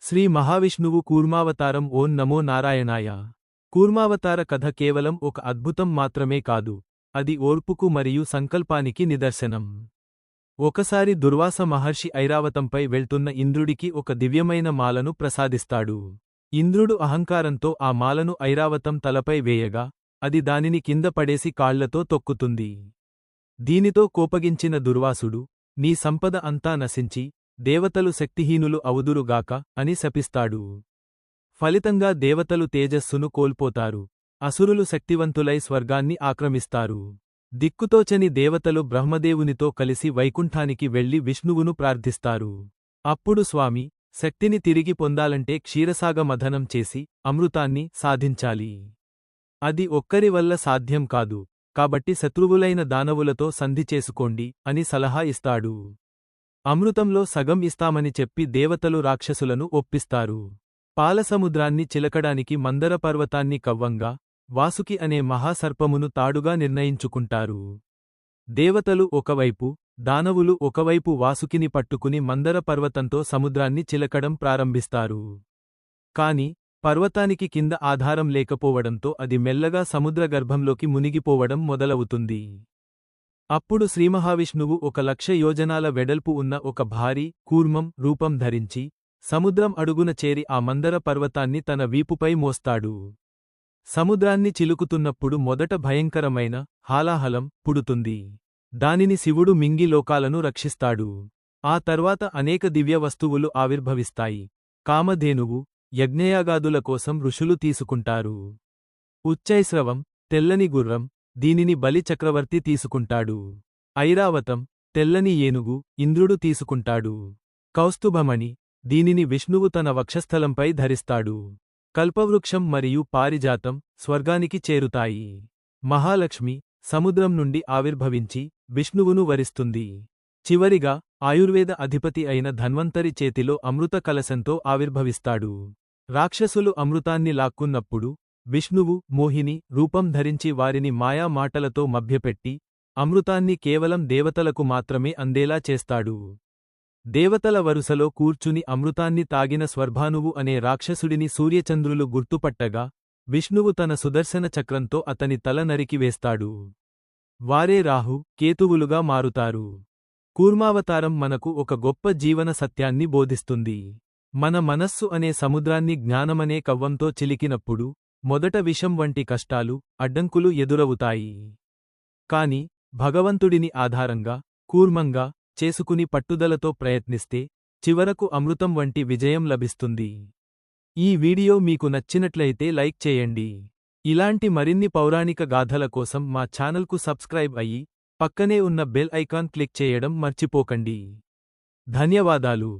శ్రీ మహావిష్ణువు కూర్మావతారం. ఓం నమో నారాయణాయ. కూర్మావతార కథ కేవలం ఒక అద్భుతం మాత్రమే కాదు, అది ఓర్పుకు మరియు సంకల్పానికి నిదర్శనం. ఒకసారి దుర్వాస మహర్షి ఐరావతంపై వెళ్తున్న ఇంద్రుడికి ఒక దివ్యమైన మాలను ప్రసాదిస్తాడు. ఇంద్రుడు అహంకారంతో ఆ మాలను ఐరావతం తలపై వేయగా, అది దానిని కింద పడేసి కాళ్లతో తొక్కుతుంది. దీనితో కోపగించిన దుర్వాసుడు, నీ సంపద అంతా నశించి దేవతలు శక్తిహీనులు అవుదురుగాక అని శపిస్తాడు. ఫలితంగా దేవతలు తేజస్సును కోల్పోతారు. అసురులు శక్తివంతులై స్వర్గాన్ని ఆక్రమిస్తారు. దిక్కుతోచని దేవతలు బ్రహ్మదేవునితో కలిసి వైకుంఠానికి వెళ్లి విష్ణువును ప్రార్థిస్తారు. అప్పుడు స్వామి, శక్తిని తిరిగి పొందాలంటే క్షీరసాగ మథనం చేసి అమృతాన్ని సాధించాలి. అది ఒక్కరి వల్ల సాధ్యం కాదు, కాబట్టి శత్రువులైన దానవులతో సంధి చేసుకోండి అని సలహా ఇస్తాడు. అమృతంలో సగం ఇస్తామని చెప్పి దేవతలు రాక్షసులను ఒప్పిస్తారు. పాలసముద్రాన్ని చిలకడానికి మందర పర్వతాన్ని కవ్వంగా, వాసుకి అనే మహాసర్పమును తాడుగా నిర్ణయించుకుంటారు. దేవతలు ఒకవైపు, దానవులు ఒకవైపు వాసుకిని పట్టుకుని మందర పర్వతంతో సముద్రాన్ని చిలకడం ప్రారంభిస్తారు. కాని పర్వతానికి కింద ఆధారం లేకపోవడంతో అది మెల్లగా సముద్రగర్భంలోకి మునిగిపోవడం మొదలవుతుంది. అప్పుడు శ్రీమహావిష్ణువు 1,00,000 యోజనాల వెడల్పు ఉన్న ఒక భారీ కూర్మం రూపం ధరించి సముద్రం అడుగున చేరి ఆ మందర పర్వతాన్ని తన వీపుపై మోస్తాడు. సముద్రాన్ని చిలుకుతున్నప్పుడు మొదట భయంకరమైన హాలాహలం పుడుతుంది. దానిని శివుడు మింగి లోకాలను రక్షిస్తాడు. ఆ తర్వాత అనేక దివ్య వస్తువులు ఆవిర్భవిస్తాయి. కామధేనువు, యజ్ఞయాగాదుల కోసం ఋషులు తీసుకుంటారు. ఉచ్చైస్రవం, తెల్లని గుర్రం, దీనిని బలి చక్రవర్తి తీసుకుంటాడు. ఐరావతం, తెల్లని ఏనుగు, ఇంద్రుడు తీసుకుంటాడు. కౌస్తుభమణి, దీనిని విష్ణువు తన వక్షస్థలంపై ధరిస్తాడు. కల్పవృక్షం మరియు పారిజాతం స్వర్గానికి చేరుతాయి. మహాలక్ష్మి, సముద్రం నుండి ఆవిర్భవించి విష్ణువును వరిస్తుంది. చివరిగా ఆయుర్వేద అధిపతి అయిన ధన్వంతరి చేతిలో అమృత కలశంతో ఆవిర్భవిస్తాడు. రాక్షసులు అమృతాన్ని లాక్కున్నప్పుడు విష్ణువు మోహిని రూపం ధరించి వారిని మాయా మాటలతో మభ్యపెట్టి అమృతాన్ని కేవలం దేవతలకు మాత్రమే అందేలా చేస్తాడు. దేవతల వరుసలో కూర్చుని అమృతాన్ని తాగిన స్వర్భానువు అనే రాక్షసుడిని సూర్యచంద్రులు గుర్తుపట్టగా విష్ణువు తన సుదర్శన చక్రంతో అతని తల నరికివేస్తాడు. వారే రాహు, కేతువులుగా మారుతారు. కూర్మావతారం మనకు ఒక గొప్ప జీవన సత్యాన్ని బోధిస్తుంది. మన మనస్సు అనే సముద్రాన్ని జ్ఞానమనే కవ్వంతో చిలికినప్పుడు మొదట విషం వంటి కష్టాలు, అడ్డంకులు ఎదురవుతాయి. కాని భగవంతుడిని ఆధారంగా, కూర్మంగా చేసుకుని పట్టుదలతో ప్రయత్నిస్తే చివరకు అమృతం వంటి విజయం లభిస్తుంది. ఈ వీడియో మీకు నచ్చినట్లయితే లైక్ చేయండి. ఇలాంటి మరిన్ని పౌరాణిక గాథల కోసం మా ఛానల్కు సబ్స్క్రైబ్ అయ్యి పక్కనే ఉన్న బెల్ ఐకాన్ క్లిక్ చేయడం మర్చిపోకండి. ధన్యవాదాలు.